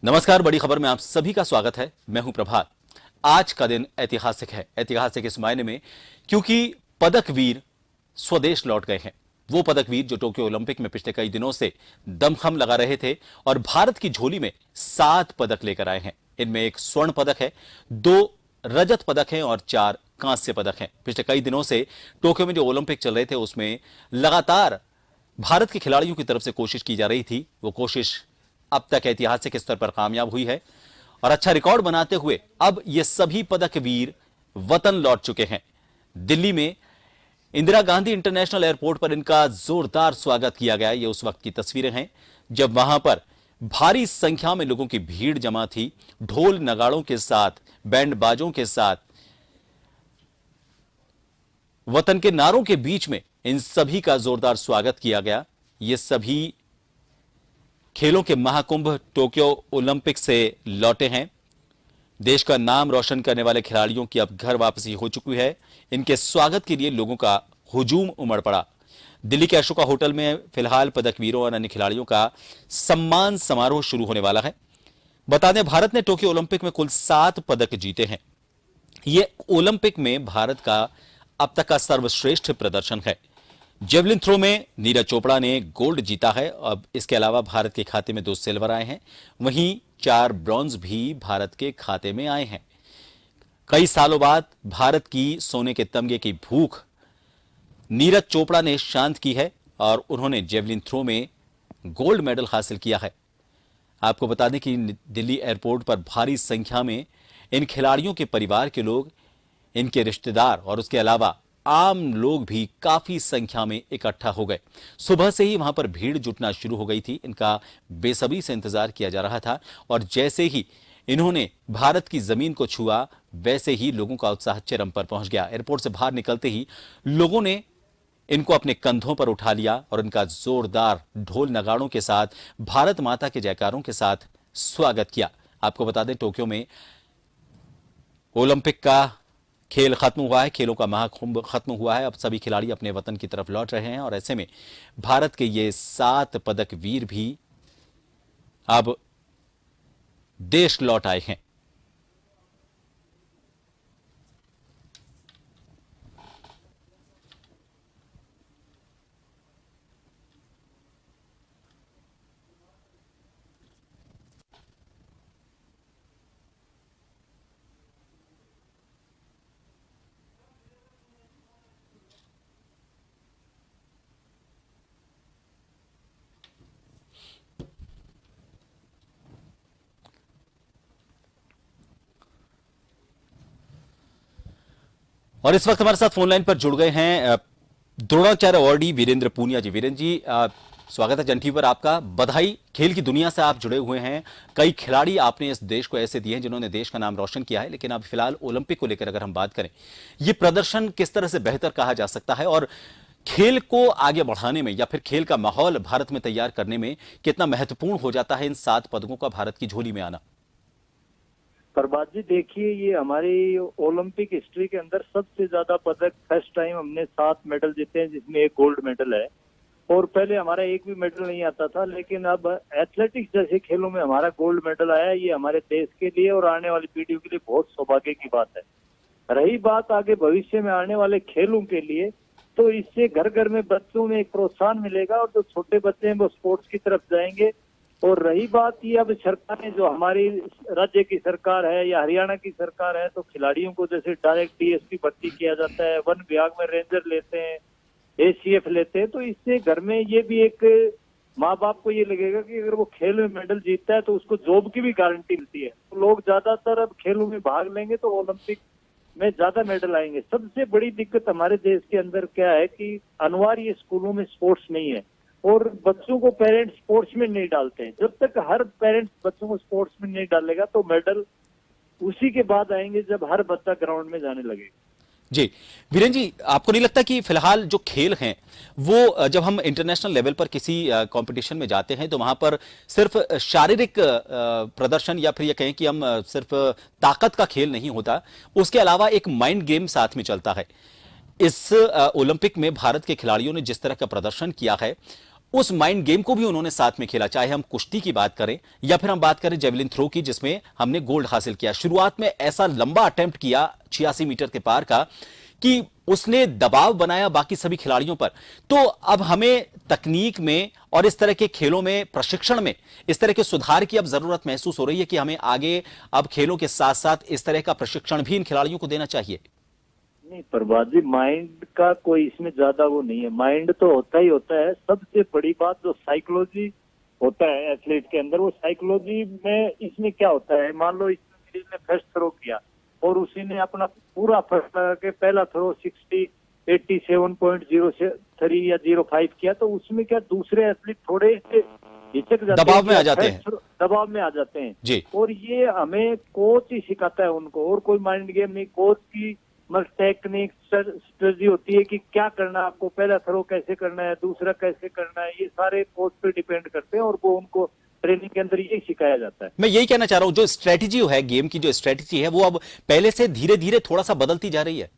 नमस्कार। बड़ी खबर में आप सभी का स्वागत है। मैं हूं प्रभात। आज का दिन ऐतिहासिक है। ऐतिहासिक इस मायने में क्योंकि पदक वीर स्वदेश लौट गए हैं। वो पदक वीर जो टोक्यो ओलंपिक में पिछले कई दिनों से दमखम लगा रहे थे और भारत की झोली में 7 पदक लेकर आए हैं। इनमें एक स्वर्ण पदक है, 2 रजत पदक हैं और 4 कांस्य पदक हैं। पिछले कई दिनों से टोक्यो में जो ओलंपिक चल रहे थे उसमें लगातार भारत के खिलाड़ियों की तरफ से कोशिश की जा रही थी। वो कोशिश अब तक ऐतिहासिक स्तर पर कामयाब हुई है और अच्छा रिकॉर्ड बनाते हुए अब ये सभी पदक वीर वतन लौट चुके हैं। दिल्ली में इंदिरा गांधी इंटरनेशनल एयरपोर्ट पर इनका जोरदार स्वागत किया गया। ये उस वक्त की तस्वीरें हैं जब वहां पर भारी संख्या में लोगों की भीड़ जमा थी। ढोल नगाड़ों के साथ, बैंड बाजों के साथ, वतन के नारों के बीच में इन सभी का जोरदार स्वागत किया गया। ये सभी खेलों के महाकुंभ टोक्यो ओलंपिक से लौटे हैं। देश का नाम रोशन करने वाले खिलाड़ियों की अब घर वापसी हो चुकी है। इनके स्वागत के लिए लोगों का हुजूम उमड़ पड़ा। दिल्ली के अशोका होटल में फिलहाल पदक वीरों और अन्य खिलाड़ियों का सम्मान समारोह शुरू होने वाला है। बता दें, भारत ने टोक्यो ओलंपिक में कुल 7 पदक जीते हैं। यह ओलंपिक में भारत का अब तक का सर्वश्रेष्ठ प्रदर्शन है। जेवलिन थ्रो में नीरज चोपड़ा ने गोल्ड जीता है। अब इसके अलावा भारत के खाते में 2 सिल्वर आए हैं, वहीं 4 ब्रॉन्ज भी भारत के खाते में आए हैं। कई सालों बाद भारत की सोने के तमगे की भूख नीरज चोपड़ा ने शांत की है और उन्होंने जेवलिन थ्रो में गोल्ड मेडल हासिल किया है। आपको बता दें कि दिल्ली एयरपोर्ट पर भारी संख्या में इन खिलाड़ियों के परिवार के लोग, इनके रिश्तेदार और उसके अलावा आम लोग भी काफी संख्या में इकट्ठा हो गए। सुबह से ही वहां पर भीड़ जुटना शुरू हो गई थी। इनका बेसब्री से इंतजार किया जा रहा था और जैसे ही इन्होंने भारत की जमीन को छुआ वैसे ही लोगों का उत्साह चरम पर पहुंच गया। एयरपोर्ट से बाहर निकलते ही लोगों ने इनको अपने कंधों पर उठा लिया और इनका जोरदार ढोल नगाड़ों के साथ, भारत माता के जयकारों के साथ स्वागत किया। आपको बता दें, टोक्यो में ओलंपिक का खेल खत्म हुआ है, खेलों का महाकुंभ खत्म हुआ है। अब सभी खिलाड़ी अपने वतन की तरफ लौट रहे हैं और ऐसे में भारत के ये 7 पदक वीर भी अब देश लौट आए हैं। और इस वक्त हमारे साथ फोन लाइन पर जुड़ गए हैं द्रोणाचार्य अवार्डी वीरेंद्र पूनिया जी। वीरेंद्र जी, स्वागत है जन टीवी पर आपका। बधाई। खेल की दुनिया से आप जुड़े हुए हैं। कई खिलाड़ी आपने इस देश को ऐसे दिए हैं जिन्होंने देश का नाम रोशन किया है, लेकिन अब फिलहाल ओलंपिक को लेकर अगर हम बात करें, ये प्रदर्शन किस तरह से बेहतर कहा जा सकता है और खेल को आगे बढ़ाने में या फिर खेल का माहौल भारत में तैयार करने में कितना महत्वपूर्ण हो जाता है इन 7 पदकों का भारत की झोली में आना? प्रभात जी, देखिए, ये हमारी ओलंपिक हिस्ट्री के अंदर सबसे ज्यादा पदक, फर्स्ट टाइम हमने 7 मेडल जीते हैं, जिसमें एक गोल्ड मेडल है। और पहले हमारा एक भी मेडल नहीं आता था, लेकिन अब एथलेटिक्स जैसे खेलों में हमारा गोल्ड मेडल आया। ये हमारे देश के लिए और आने वाली पीढ़ियों के लिए बहुत सौभाग्य की बात है। रही बात आगे भविष्य में आने वाले खेलों के लिए, तो इससे घर घर में बच्चों में एक प्रोत्साहन मिलेगा और जो छोटे बच्चे हैं वो स्पोर्ट्स की तरफ जाएंगे। और रही बात ये, अब सरकारें, जो हमारी राज्य की सरकार है या हरियाणा की सरकार है, तो खिलाड़ियों को जैसे डायरेक्ट डीएसपी भर्ती किया जाता है, वन विभाग में रेंजर लेते हैं, एसीएफ लेते हैं, तो इससे घर में ये भी एक माँ बाप को ये लगेगा कि अगर वो खेल में मेडल जीतता है तो उसको जॉब की भी गारंटी मिलती है। तो लोग ज्यादातर अब खेलों में भाग लेंगे तो ओलंपिक में ज्यादा मेडल आएंगे। सबसे बड़ी दिक्कत हमारे देश के अंदर क्या है कि अनिवार्य स्कूलों में स्पोर्ट्स नहीं है और बच्चों को पेरेंट्स स्पोर्ट्स में नहीं डालते हैं। जब तक हर पेरेंट्स बच्चों को स्पोर्ट्स में नहीं डालेगा तो मेडल उसी के बाद आएंगे जब हर बच्चा ग्राउंड में जाने लगेगा। जी वीरेंद्र जी, आपको नहीं लगता कि फिलहाल जो खेल हैं वो जब हम इंटरनेशनल लेवल पर किसी कंपटीशन में जाते हैं तो वहां पर सिर्फ शारीरिक प्रदर्शन या फिर ये कहें कि हम सिर्फ ताकत का खेल नहीं होता, उसके अलावा एक माइंड गेम साथ में चलता है। इस ओलंपिक में भारत के खिलाड़ियों ने जिस तरह का प्रदर्शन किया है उस माइंड गेम को भी उन्होंने साथ में खेला, चाहे हम कुश्ती की बात करें या फिर हम बात करें जेवलिन थ्रो की, जिसमें हमने गोल्ड हासिल किया। शुरुआत में ऐसा लंबा अटेम्प्ट किया 86 मीटर के पार का कि उसने दबाव बनाया बाकी सभी खिलाड़ियों पर। तो अब हमें तकनीक में और इस तरह के खेलों में, प्रशिक्षण में इस तरह के सुधार की अब जरूरत महसूस हो रही है कि हमें आगे अब खेलों के साथ साथ इस तरह का प्रशिक्षण भी इन खिलाड़ियों को देना चाहिए। नहीं प्रभात जी, माइंड का कोई इसमें ज्यादा वो नहीं है, माइंड तो होता ही होता है। सबसे बड़ी बात जो साइकोलॉजी होता है एथलीट के अंदर, वो साइकोलॉजी में इसमें क्या होता है, मान लो इसने फर्स्ट थ्रो किया और उसी ने अपना पूरा फर्स्ट लगा के पहला थ्रो 87.03 या 05 किया, तो उसमें क्या दूसरे एथलीट थोड़े से हिचक जाते हैं, दबाव में आ जाते हैं, दबाव में आ जाते हैं जी। और ये हमें कोच ही सिखाता है उनको, और कोई माइंड गेम नहीं। कोच की टेक्निक स्ट्रेटजी होती है कि क्या करना है आपको, पहला थ्रो कैसे करना है, दूसरा कैसे करना है, ये सारे कोच पे डिपेंड करते हैं और वो उनको ट्रेनिंग के अंदर यही सिखाया जाता है। मैं यही कहना चाह रहा हूं, जो स्ट्रेटेजी है गेम की, जो स्ट्रेटेजी है वो अब पहले से धीरे धीरे थोड़ा सा बदलती जा रही है।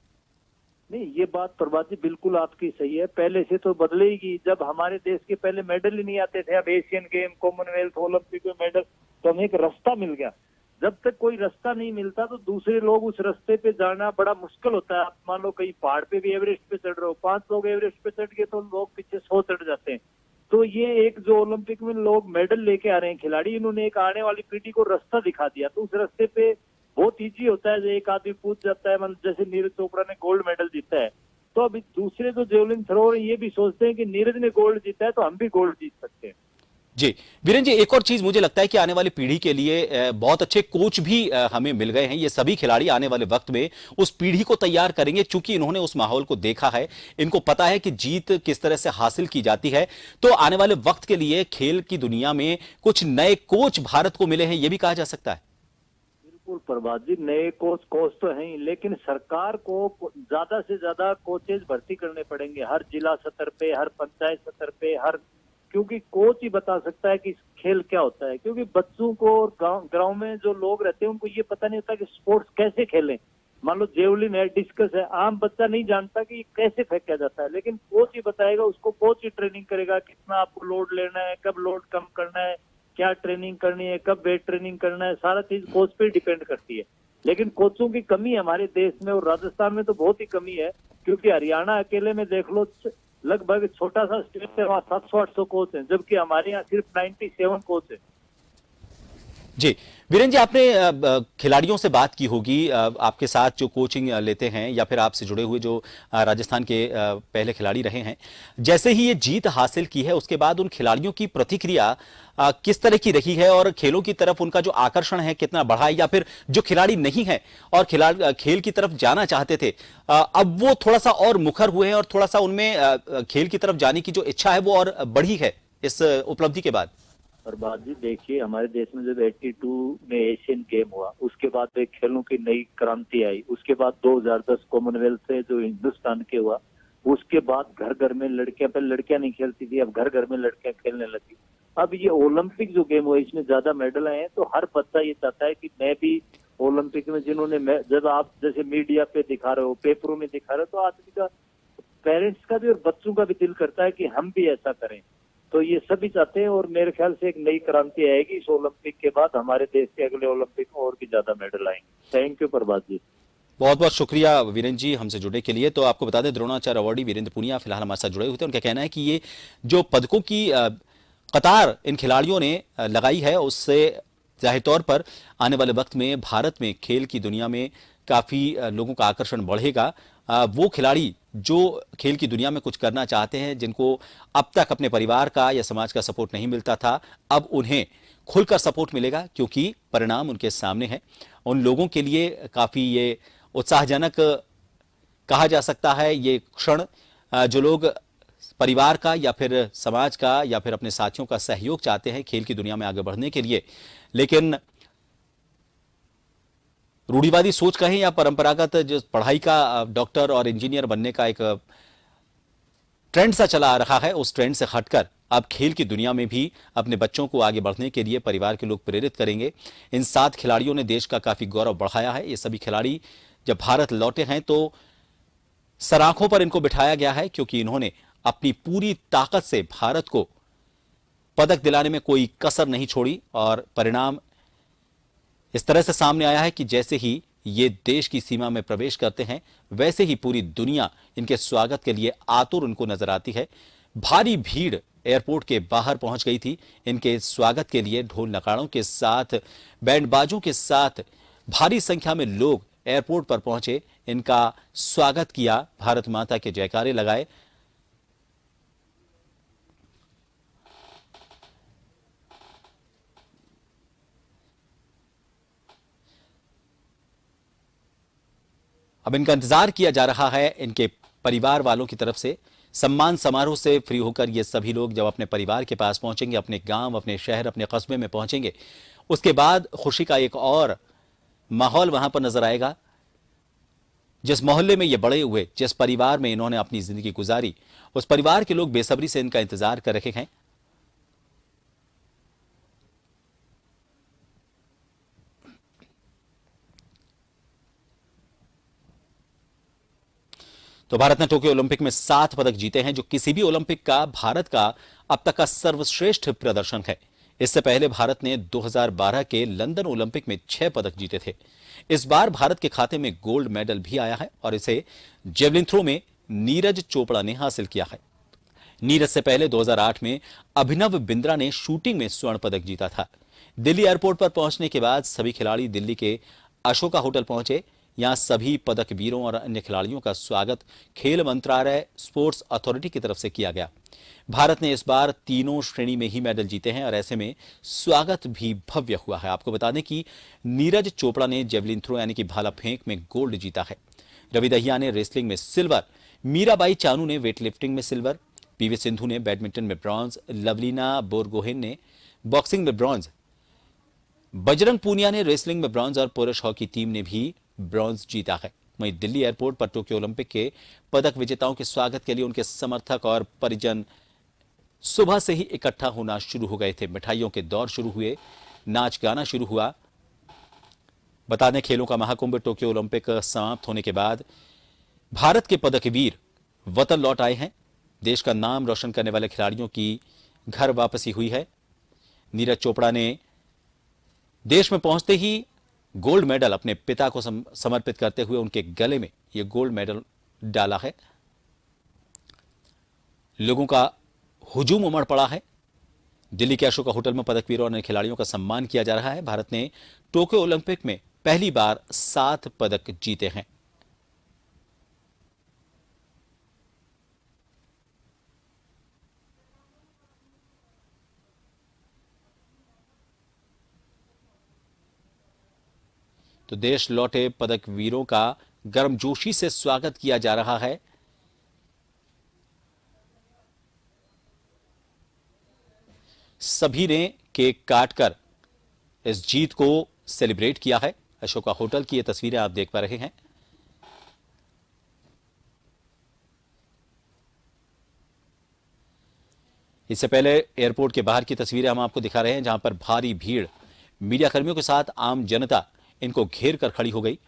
नहीं, ये बात प्रभात जी बिल्कुल आपकी सही है, पहले से तो बदलेगी। जब हमारे देश के पहले मेडल ही नहीं आते थे, अब एशियन गेम, कॉमनवेल्थ, ओलंपिक में मेडल, तो हमें एक रास्ता मिल गया। जब तक कोई रास्ता नहीं मिलता तो दूसरे लोग उस रास्ते पे जाना बड़ा मुश्किल होता है। आप मान लो कहीं पहाड़ पे भी एवरेस्ट पे चढ़ रहे हो, 5 लोग एवरेस्ट पे चढ़ गए तो लोग पीछे 100 चढ़ जाते हैं। तो ये एक जो ओलंपिक में लोग मेडल लेके आ रहे हैं खिलाड़ी, इन्होंने एक आने वाली पीढ़ी को रास्ता दिखा दिया, तो उस रास्ते पे बहुत ईजी होता है। एक आदमी पूछ जाता है, मतलब जैसे नीरज चोपड़ा ने गोल्ड मेडल जीता है, तो अभी दूसरे जो जेवलिन थ्रोअर ये भी सोचते हैं कि नीरज ने गोल्ड जीता है तो हम भी गोल्ड जीत सकते हैं। जी वीरेंद्र जी, एक और चीज मुझे लगता है कि आने वाली पीढ़ी के लिए बहुत अच्छे कोच भी हमें मिल गए हैं। ये सभी खिलाड़ी आने वाले वक्त में उस पीढ़ी को तैयार करेंगे, क्योंकि इन्होंने उस माहौल को देखा है, इनको पता है कि जीत किस तरह से हासिल की जाती है। तो आने वाले वक्त के लिए खेल की दुनिया में कुछ नए कोच भारत को मिले हैं, यह भी कहा जा सकता है। बिल्कुल प्रभात जी, नए कोच तो हैं ही, लेकिन सरकार को ज्यादा से ज्यादा कोचेज भर्ती करने पड़ेंगे, हर जिला स्तर पे, हर पंचायत स्तर पे, हर, क्योंकि कोच ही बता सकता है कि खेल क्या होता है। क्योंकि बच्चों को और गांव में जो लोग रहते हैं उनको ये पता नहीं होता कि स्पोर्ट्स कैसे खेलें। मान लो जेवलिन है, डिस्कस है, आम बच्चा नहीं जानता कि कैसे फेंका जाता है, लेकिन कोच ही बताएगा, उसको कोच ही ट्रेनिंग करेगा, कितना आपको लोड लेना है, कब लोड कम करना है, क्या ट्रेनिंग करनी है, कब वेट ट्रेनिंग करना है, सारा चीज कोच पे डिपेंड करती है। लेकिन कोचों की कमी है हमारे देश में, और राजस्थान में तो बहुत ही कमी है, क्योंकि हरियाणा अकेले में देख लो, लगभग छोटा सा स्टेट है, वहाँ 700-800 कोच हैं, जबकि हमारे यहाँ सिर्फ 97 कोच है। जी वीरेंद्र जी, आपने खिलाड़ियों से बात की होगी, आपके साथ जो कोचिंग लेते हैं या फिर आपसे जुड़े हुए जो राजस्थान के पहले खिलाड़ी रहे हैं, जैसे ही ये जीत हासिल की है उसके बाद उन खिलाड़ियों की प्रतिक्रिया किस तरह की रही है, और खेलों की तरफ उनका जो आकर्षण है कितना बढ़ा है, या फिर जो खिलाड़ी नहीं है और खेल की तरफ जाना चाहते थे, अब वो थोड़ा सा और मुखर हुए हैं और थोड़ा सा उनमें खेल की तरफ जाने की जो इच्छा है वो और बढ़ी है इस उपलब्धि के बाद। प्रभात जी देखिए, हमारे देश में जब 82 में एशियन गेम हुआ, उसके बाद एक खेलों की नई क्रांति आई, उसके बाद 2010 कॉमनवेल्थ से जो हिंदुस्तान के हुआ, उसके बाद घर घर में लड़कियां, पहले लड़कियां नहीं खेलती थी, अब घर घर में लड़कियां खेलने लगी। अब ये ओलंपिक जो गेम हुआ, इसमें ज्यादा मेडल आए हैं, तो हर बच्चा ये चाहता है कि मैं भी ओलंपिक में, जिन्होंने, जब आप जैसे मीडिया पे दिखा रहे हो, पेपरों में दिखा रहे हो, तो आदमी का, पेरेंट्स का भी और बच्चों का भी दिल करता है कि हम भी ऐसा करें। तो ये सभी चाहते हैं, और मेरे ख्याल से एक नई क्रांति आएगी इस ओलंपिक के बाद, हमारे देश के अगले ओलंपिक में और भी ज्यादा मेडल आएंगे। थैंक यू प्रभात जी। बहुत बहुत शुक्रिया वीरेंद्र जी हमसे जुड़ने के लिए। तो आपको बता दें, द्रोणाचार्य अवार्डी वीरेंद्र पुनिया फिलहाल हमारे साथ जुड़े हुए थे। उनका कहना है कि ये जो पदकों की कतार इन खिलाड़ियों ने लगाई है, उससे जाहिर तौर पर आने वाले वक्त में भारत में खेल की दुनिया में काफी लोगों का आकर्षण बढ़ेगा। वो खिलाड़ी जो खेल की दुनिया में कुछ करना चाहते हैं, जिनको अब तक अपने परिवार का या समाज का सपोर्ट नहीं मिलता था, अब उन्हें खुलकर सपोर्ट मिलेगा, क्योंकि परिणाम उनके सामने है। उन लोगों के लिए काफी ये उत्साहजनक कहा जा सकता है ये क्षण, जो लोग परिवार का या फिर समाज का या फिर अपने साथियों का सहयोग चाहते हैं खेल की दुनिया में आगे बढ़ने के लिए, लेकिन रूढ़िवादी सोच कहें या परंपरागत जो पढ़ाई का, डॉक्टर और इंजीनियर बनने का एक ट्रेंड सा चला आ रहा है, उस ट्रेंड से हटकर अब खेल की दुनिया में भी अपने बच्चों को आगे बढ़ने के लिए परिवार के लोग प्रेरित करेंगे। इन 7 खिलाड़ियों ने देश का काफी गौरव बढ़ाया है। ये सभी खिलाड़ी जब भारत लौटे हैं तो सराखों पर इनको बिठाया गया है, क्योंकि इन्होंने अपनी पूरी ताकत से भारत को पदक दिलाने में कोई कसर नहीं छोड़ी और परिणाम इस तरह से सामने आया है कि जैसे ही ये देश की सीमा में प्रवेश करते हैं वैसे ही पूरी दुनिया इनके स्वागत के लिए आतुर उनको नजर आती है। भारी भीड़ एयरपोर्ट के बाहर पहुंच गई थी इनके स्वागत के लिए। ढोल नगाड़ों के साथ, बैंडबाजों के साथ भारी संख्या में लोग एयरपोर्ट पर पहुंचे, इनका स्वागत किया, भारत माता के जयकारे लगाए। अब इनका इंतजार किया जा रहा है इनके परिवार वालों की तरफ से। सम्मान समारोह से फ्री होकर ये सभी लोग जब अपने परिवार के पास पहुंचेंगे, अपने गांव, अपने शहर, अपने कस्बे में पहुंचेंगे, उसके बाद खुशी का एक और माहौल वहां पर नजर आएगा। जिस मोहल्ले में ये बड़े हुए, जिस परिवार में इन्होंने अपनी जिंदगी गुजारी, उस परिवार के लोग बेसब्री से इनका इंतजार कर रहे हैं। तो भारत ने टोक्यो ओलंपिक में 7 पदक जीते हैं, जो किसी भी ओलंपिक का भारत का अब तक का सर्वश्रेष्ठ प्रदर्शन है। इससे पहले भारत ने 2012 के लंदन ओलंपिक में 6 पदक जीते थे। इस बार भारत के खाते में गोल्ड मेडल भी आया है और इसे जेवलिन थ्रो में नीरज चोपड़ा ने हासिल किया है। नीरज से पहले 2008 में अभिनव बिंद्रा ने शूटिंग में स्वर्ण पदक जीता था। दिल्ली एयरपोर्ट पर पहुंचने के बाद सभी खिलाड़ी दिल्ली के अशोका होटल पहुंचे। यहां सभी पदक वीरों और अन्य खिलाड़ियों का स्वागत खेल मंत्रालय, स्पोर्ट्स अथॉरिटी की तरफ से किया गया। भारत ने इस बार तीनों श्रेणी में ही मेडल जीते हैं और ऐसे में स्वागत भी भव्य हुआ है। आपको बता दें कि नीरज चोपड़ा ने जेवलिन थ्रो यानी कि भाला फेंक में गोल्ड जीता है। रवि दहिया ने रेसलिंग में सिल्वर, मीराबाई चानू ने वेटलिफ्टिंग में सिल्वर, पीवी सिंधु ने बैडमिंटन में ब्रॉन्ज, लवलीना बोरगोहेन ने बॉक्सिंग में ब्रॉन्ज, बजरंग पूनिया ने रेसलिंग में ब्रॉन्ज और पुरुष हॉकी टीम ने भी ब्रॉन्ज जीता है। वहीं दिल्ली एयरपोर्ट पर टोक्यो ओलंपिक के पदक विजेताओं के स्वागत के लिए उनके समर्थक और परिजन सुबह से ही इकट्ठा होना शुरू हो गए थे। मिठाइयों के दौर शुरू हुए, नाच गाना शुरू हुआ। बता दें, खेलों का महाकुंभ टोक्यो ओलंपिक समाप्त होने के बाद भारत के पदक वीर वतन लौट आए हैं। देश का नाम रोशन करने वाले खिलाड़ियों की घर वापसी हुई है। नीरज चोपड़ा ने देश में पहुंचते ही गोल्ड मेडल अपने पिता को समर्पित करते हुए उनके गले में यह गोल्ड मेडल डाला है। लोगों का हुजूम उमड़ पड़ा है। दिल्ली के अशोका होटल में पदक वीरों और अन्य खिलाड़ियों का सम्मान किया जा रहा है। भारत ने टोक्यो ओलंपिक में पहली बार 7 पदक जीते हैं। तो देश लौटे पदक वीरों का गर्मजोशी से स्वागत किया जा रहा है। सभी ने केक काटकर इस जीत को सेलिब्रेट किया है। अशोका होटल की ये तस्वीरें आप देख पा रहे हैं। इससे पहले एयरपोर्ट के बाहर की तस्वीरें हम आपको दिखा रहे हैं, जहां पर भारी भीड़ मीडिया कर्मियों के साथ आम जनता इनको घेर कर खड़ी हो गई।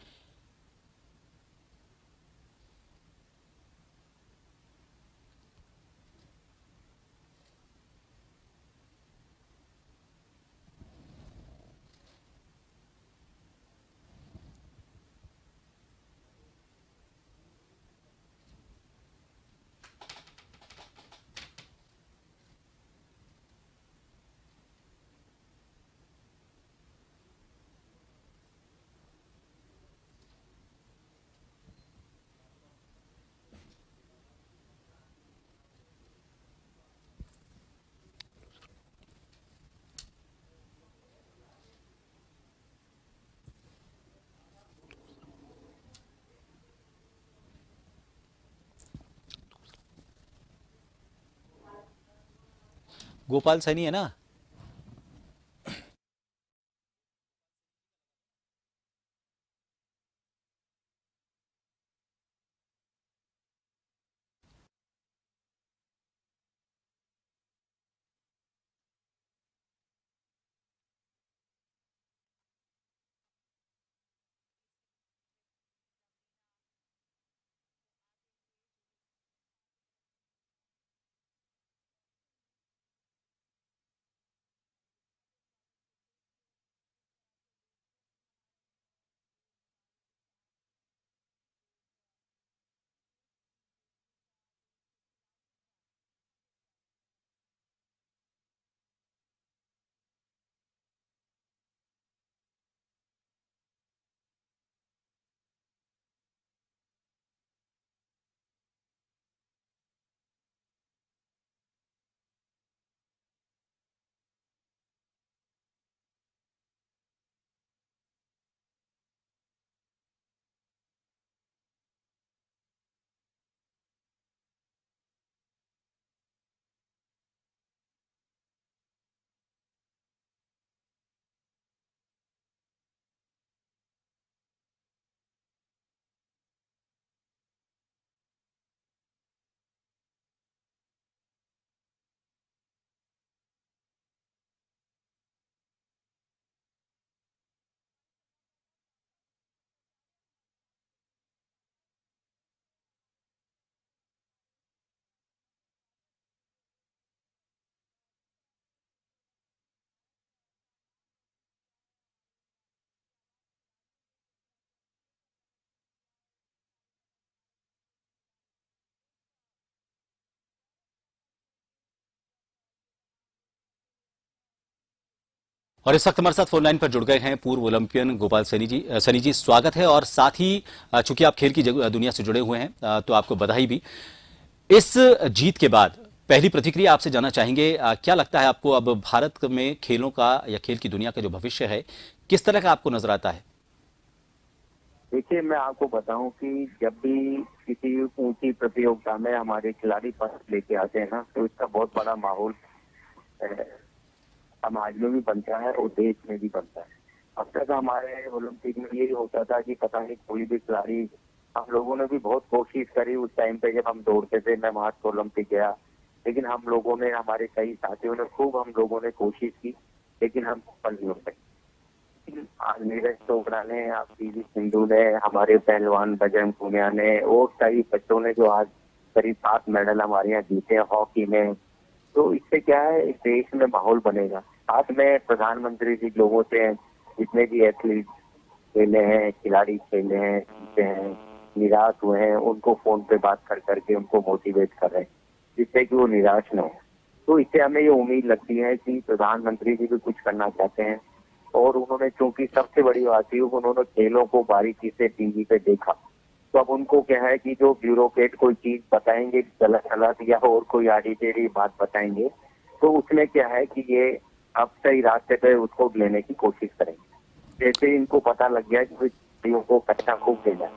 गोपाल सैनी है ना। और इस वक्त हमारे साथ फोन लाइन पर जुड़ गए हैं पूर्व ओलंपियन गोपाल सैनी जी। सैनी जी, स्वागत है। और साथ ही चूंकि आप खेल की दुनिया से जुड़े हुए हैं तो आपको बधाई भी। इस जीत के बाद पहली प्रतिक्रिया आपसे जानना चाहेंगे, क्या लगता है आपको अब भारत में खेलों का या खेल की दुनिया का जो भविष्य है किस तरह का आपको नजर आता है? देखिए, मैं आपको बताऊं कि जब भी किसी ऊंची प्रतियोगिता में हमारे खिलाड़ी पदक लेके आते हैं ना, तो इसका बहुत बड़ा माहौल समाज में भी बनता है और देश में भी बनता है। अब तक हमारे ओलंपिक में यही होता था कि पता नहीं कोई भी खिलाड़ी, हम लोगों ने भी बहुत कोशिश करी उस टाइम पे जब हम दौड़ते थे। मैं महाराष्ट्र ओलंपिक गया, लेकिन हम लोगों ने, हमारे कई साथियों ने, खूब हम लोगों ने कोशिश की, लेकिन हम सफल नहीं हो सके। आज नीरज चोपड़ा ने, आप पीवी सिंधु ने, हमारे पहलवान बजरंग पूनिया ने और कई बच्चों ने जो आज करीब 7 मेडल हमारे यहाँ जीते हैं हॉकी में। तो इससे क्या है, इस देश में माहौल बनेगा। आज मैं प्रधानमंत्री जी लोगों से, जितने भी एथलीट खेले हैं, खिलाड़ी खेले हैं, जीते हैं, निराश हुए हैं, उनको फोन पे बात कर करके उनको मोटिवेट कर रहे हैं, जिससे कि वो निराश न हो। तो इससे हमें ये उम्मीद लगती है कि प्रधानमंत्री जी भी कुछ करना चाहते हैं। और उन्होंने, चूंकि सबसे बड़ी बात थी, उन्होंने खेलों को बारीकी से टीवी पे देखा, तो अब उनको क्या है कि जो ब्यूरोक्रेट कोई चीज बताएंगे गलत गलत या और कोई आड़ी टेढ़ी बात बताएंगे, तो उसमें क्या है कि ये अब सही रास्ते पे उसको लेने की कोशिश करेंगे। जैसे इनको पता लग गया कि खिलाड़ियों को पैसा खूब देना है,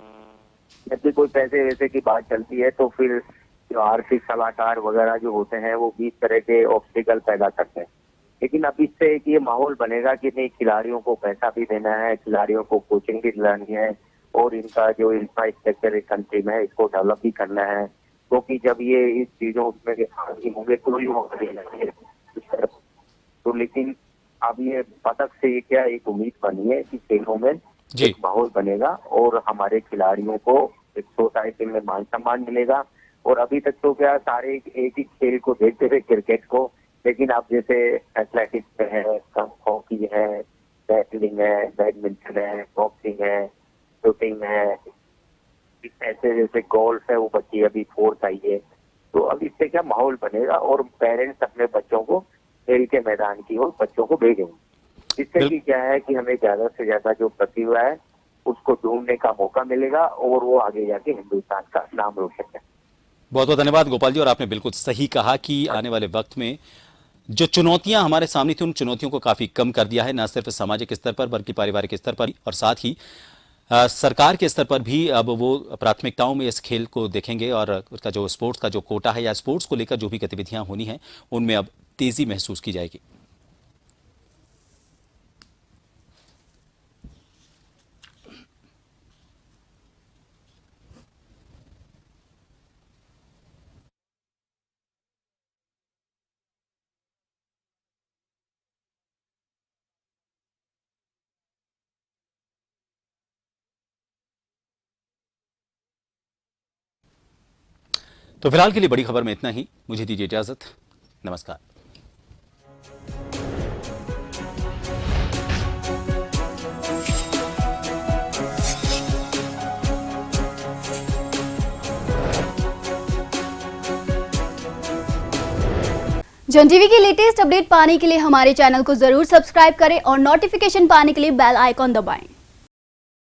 जब भी कोई पैसे वैसे की बात चलती है तो फिर जो आर्थिक सलाहकार वगैरह जो होते हैं वो 20 तरह के ऑब्स्टिकल पैदा करते हैं। लेकिन अब इससे एक ये माहौल बनेगा कि नहीं, खिलाड़ियों को पैसा भी देना है, खिलाड़ियों को कोचिंग भी दिलानी है और इनका जो इंफ्रास्ट्रक्चर एक कंट्री में है इसको डेवलप भी करना है। क्योंकि जब ये इस चीजों में होंगे तो ही होगा। तो लेकिन अब ये पदक से क्या एक उम्मीद बनी है कि खेलों में एक माहौल बनेगा और हमारे खिलाड़ियों को एक सोसाइटी में मान सम्मान मिलेगा। और अभी तक तो क्या सारे एक ही खेल को देखते थे, क्रिकेट को, लेकिन अब जैसे एथलेटिक्स है, हॉकी है, साइकिलिंग है, बैडमिंटन है, बॉक्सिंग है, शूटिंग है, ऐसे जैसे गोल्फ है, वो बच्ची अभी 4th आई है। तो अब इससे क्या माहौल बनेगा और पेरेंट्स अपने बच्चों को खेल के मैदान की ओर बच्चों को भेजेंगे। इससे कि क्या है कि हमें ज्यादा से ज्यादा जो प्रतिभा है उसको ढूंढने का मौका मिलेगा और वो आगे जाके हिंदुस्तान का नाम रोशन करें। बहुत बहुत धन्यवाद गोपाल जी। और आपने बिल्कुल सही कहा कि आने वाले वक्त में जो चुनौतियां हमारे सामने थी, उन चुनौतियों को काफी कम कर दिया है, न सिर्फ सामाजिक स्तर पर बल्कि पारिवारिक स्तर पर, और साथ ही सरकार के स्तर पर भी अब वो प्राथमिकताओं में इस खेल को देखेंगे और उसका जो स्पोर्ट्स का जो कोटा है या स्पोर्ट्स को लेकर जो भी गतिविधियां होनी हैं उनमें अब तेजी महसूस की जाएगी। तो फिलहाल के लिए बड़ी खबर में इतना ही। मुझे दीजिए इजाजत। नमस्कार। जन टीवी की लेटेस्ट अपडेट पाने के लिए हमारे चैनल को जरूर सब्सक्राइब करें और नोटिफिकेशन पाने के लिए बेल आइकॉन दबाएं।